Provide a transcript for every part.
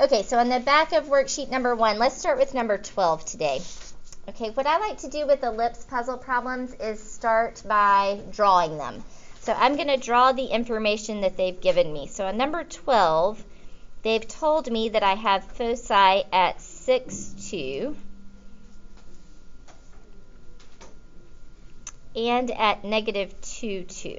Okay, so on the back of worksheet number 1, let's start with number 12 today. Okay, what I like to do with ellipse puzzle problems is start by drawing them. So I'm going to draw the information that they've given me. So on number 12, they've told me that I have foci at 6, 2, and at negative 2, 2.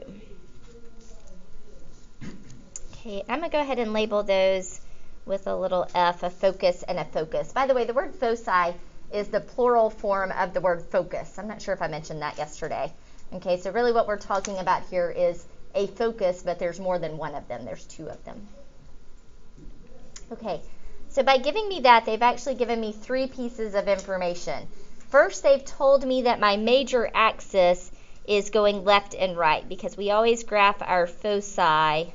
Okay, I'm going to go ahead and label those with a little f, a focus and a focus. By the way, the word foci is the plural form of the word focus. I'm not sure if I mentioned that yesterday. Okay, so really what we're talking about here is a focus, but there's more than one of them. There's 2 of them. Okay, so by giving me that, they've actually given me 3 pieces of information. First, they've told me that my major axis is going left and right because we always graph our foci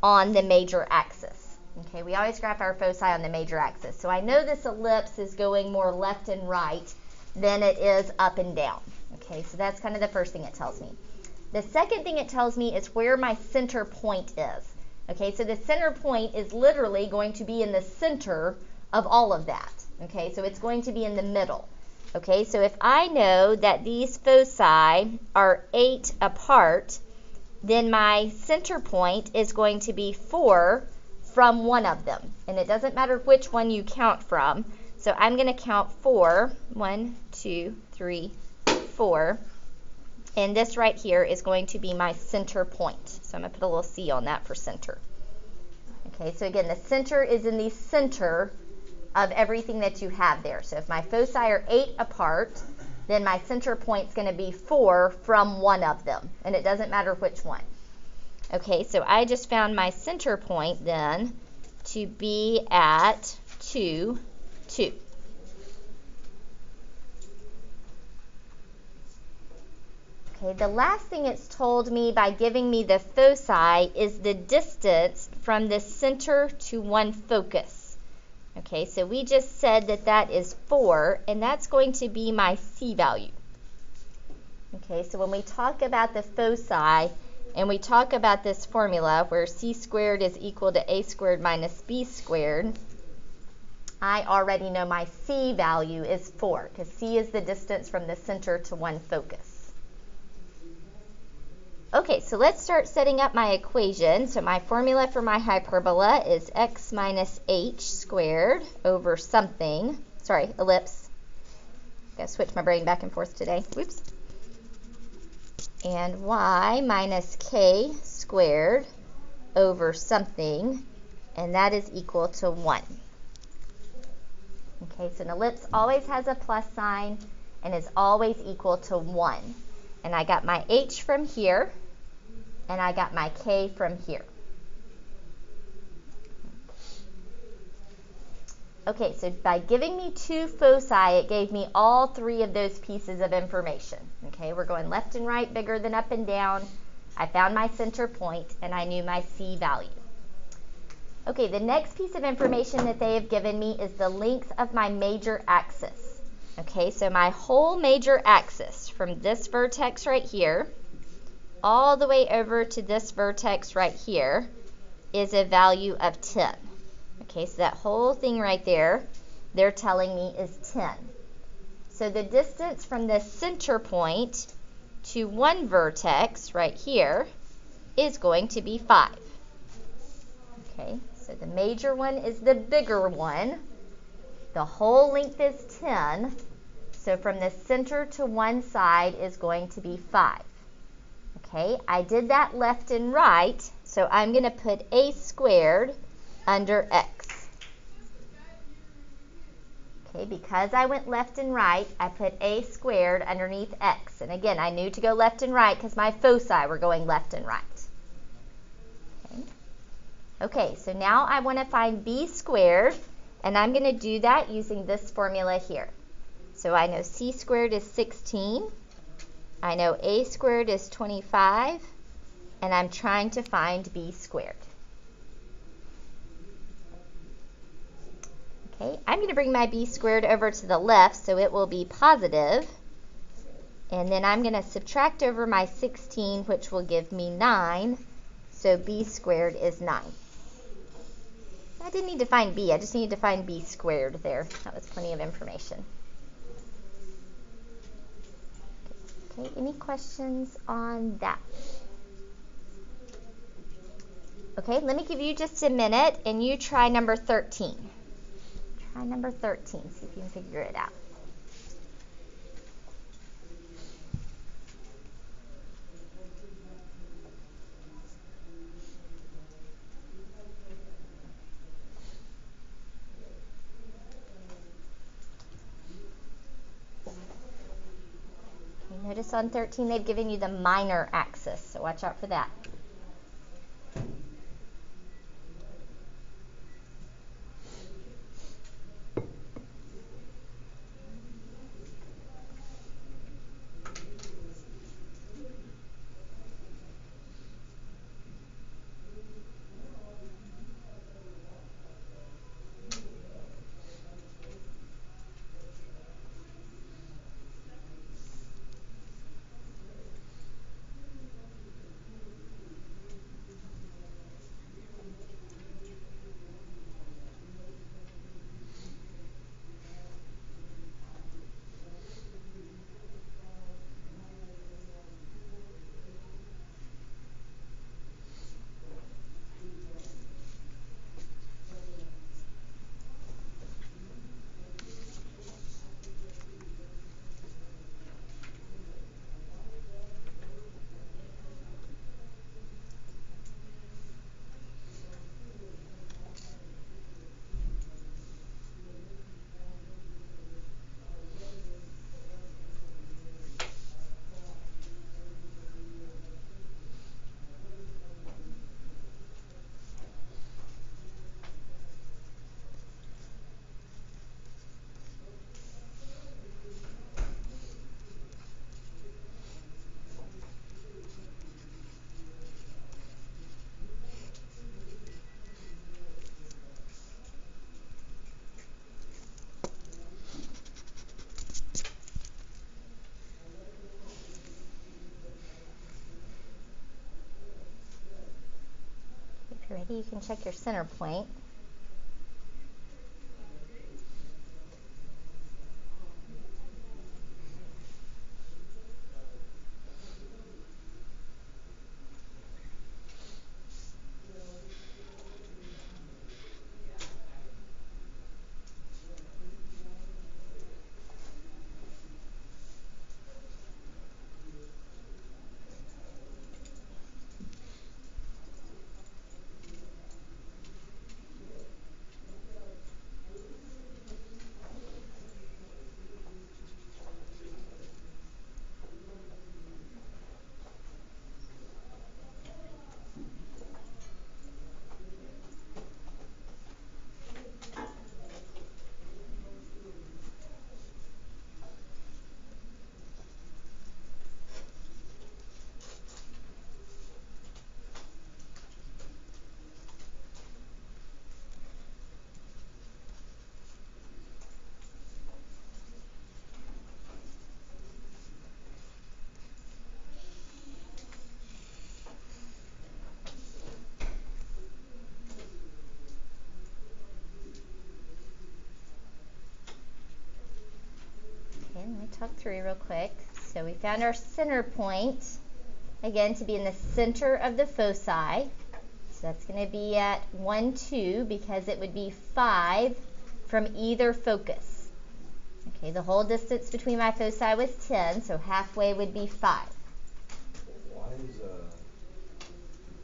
on the major axis. Okay, we always graph our foci on the major axis. So I know this ellipse is going more left and right than it is up and down. Okay, so that's kind of the first thing it tells me. The second thing it tells me is where my center point is. Okay, so the center point is literally going to be in the center of all of that. Okay, so it's going to be in the middle. Okay, so if I know that these foci are 8 apart, then my center point is going to be 4 from one of them. And it doesn't matter which one you count from. So I'm going to count 4. 1, 2, 3, 4. And this right here is going to be my center point. So I'm going to put a little C on that for center. Okay, so again, the center is in the center of everything that you have there. So if my foci are 8 apart, then my center point is going to be 4 from one of them. And it doesn't matter which one. Okay, so I just found my center point then to be at 2, 2. Okay, the last thing it's told me by giving me the foci is the distance from the center to one focus. Okay, so we just said that that is 4, and that's going to be my C value. Okay, so when we talk about the foci, and we talk about this formula where C squared is equal to A squared minus B squared, I already know my C value is 4, because C is the distance from the center to one focus. Okay, so let's start setting up my equation. So my formula for my hyperbola is x minus h squared over something. Sorry, ellipse. Gotta switch my brain back and forth today. Whoops. And y minus k squared over something, and that is equal to 1. Okay, so an ellipse always has a plus sign and is always equal to 1. And I got my h from here, and I got my k from here. Okay, so by giving me 2 foci, it gave me all 3 of those pieces of information. Okay, we're going left and right, bigger than up and down. I found my center point, and I knew my C value. Okay, the next piece of information that they have given me is the length of my major axis. Okay, so my whole major axis from this vertex right here all the way over to this vertex right here is a value of 10. Okay, so that whole thing right there, they're telling me is 10. So the distance from the center point to one vertex right here is going to be 5. Okay, so the major one is the bigger one. The whole length is 10. So from the center to one side is going to be 5. Okay, I did that left and right, so I'm going to put a squared under x. Okay, because I went left and right, I put a squared underneath x. And again, I knew to go left and right because my foci were going left and right. Okay, so now I want to find b squared, and I'm going to do that using this formula here. So I know c squared is 16. I know a squared is 25, and I'm trying to find b squared. Okay, I'm going to bring my b squared over to the left, so it will be positive. And then I'm going to subtract over my 16, which will give me 9. So b squared is 9. I didn't need to find b. I just needed to find b squared there. That was plenty of information. Okay, any questions on that? Okay, let me give you just a minute, and you try number 13. Try number 13, see if you can figure it out. Okay, notice on 13 they've given you the minor axis, so watch out for that. If you're ready, you can check your center point. Okay, let me talk through real quick. So we found our center point, again, to be in the center of the foci. So that's going to be at 1, 2, because it would be 5 from either focus. Okay, the whole distance between my foci was 10, so halfway would be 5. Why is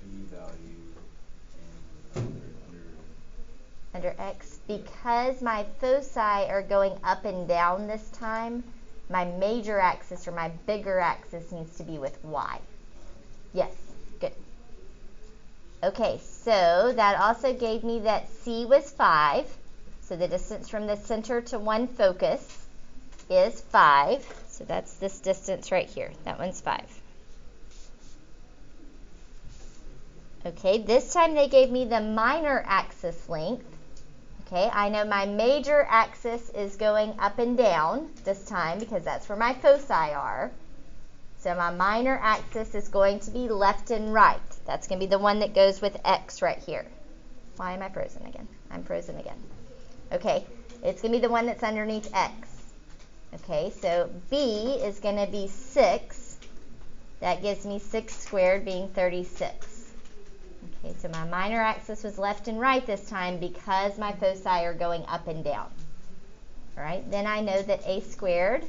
B value under X? Because my foci are going up and down this time, my major axis or my bigger axis needs to be with Y. Yes, good. Okay, so that also gave me that C was 5. So the distance from the center to one focus is 5. So that's this distance right here. That one's 5. Okay, this time they gave me the minor axis length. Okay, I know my major axis is going up and down this time because that's where my foci are. So my minor axis is going to be left and right. That's going to be the one that goes with X right here. Why am I frozen again? I'm frozen again. Okay, it's going to be the one that's underneath x. Okay, so b is going to be 6. That gives me 6 squared being 36. Okay, so my minor axis was left and right this time because my foci are going up and down. All right, then I know that a squared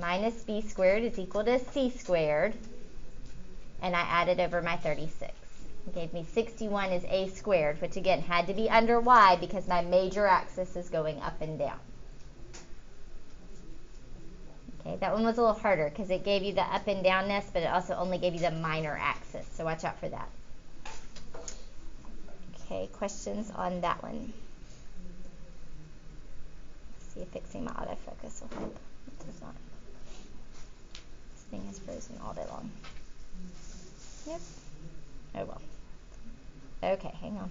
minus b squared is equal to c squared, and I added over my 36. It gave me 61 is a squared, which again had to be under y because my major axis is going up and down. Okay, that one was a little harder because it gave you the up and downness, but it also only gave you the minor axis, so watch out for that. Okay, questions on that one? Let's see if fixing my autofocus will help. It does not. This thing is frozen all day long. Yep. Oh well. Okay, hang on.